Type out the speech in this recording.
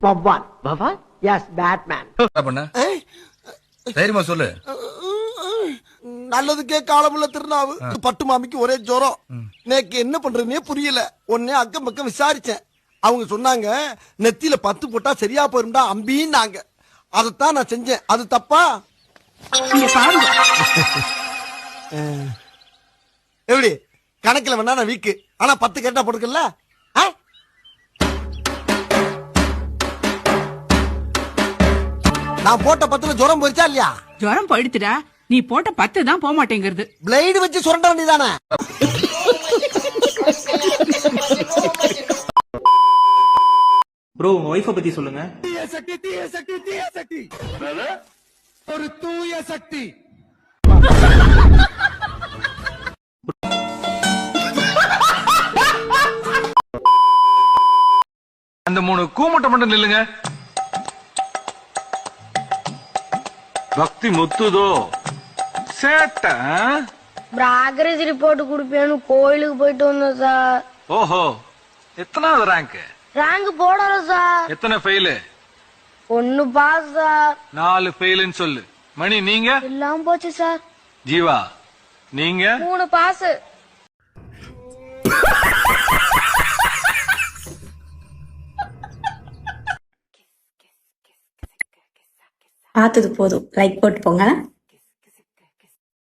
பவான் பவான் S Batman. என்ன பண்ண தைரியமா சொல்லு. நல்லதுக்கே காலமுள்ள திருநாவு. பட்டு மாமிக்கு ஒரே ஜோரம். நேக்கு என்ன பண்றதுனே புரியல. உடனே அக்கம் பக்கம் விசாரிச்சேன். அவங்க சொன்னாங்க நெத்தியில 10 போட்டா சரியா போயிருந்தா அம்பின்னாங்க. அதைத்தான் நான் செஞ்சேன். அது தப்பா? எப்படி கணக்குல வேணா நான் வீக்கு, ஆனா 10 கேட்டா போட்டுக்கல. நான் போட்ட 10ல ஜுரம் போயிருச்சா இல்லையா? ஜுரம் போயிடுத்துடா. நீ போட்ட 10 தான் போக மாட்டேங்கிறது. பிளேடு வச்சு சுரண்ட வேண்டியதானே. ப்ரோ உங்க ஒய்ஃபை பத்தி சொல்லுங்க. தீய சக்தி தீய சக்தி தீய சக்தி, ஒரு தூய சக்தி. அந்த 3 கூமட்டை மட்டும் நில்லுங்க. பக்தி முத்துதோ சேட்ட. ப்ராக்ரஸ் ரிப்போர்ட் கொடுப்பேன்னு கோயிலுக்கு போயிட்டு வந்தோம் சார். ஓஹோ, எத்தனாவது ரேங்க்? ரேங்க் போடல சார். எத்தனை ஃபெயிலு? 1 pass sir. 4 ஃபெயிலுன்னு சொல்லு. மணி நீங்க? எல்லாம் போச்சு சார். ஜீவா நீங்க? 3 பாஸ். பார்த்தது போதும், லைக் போட்டு போங்க.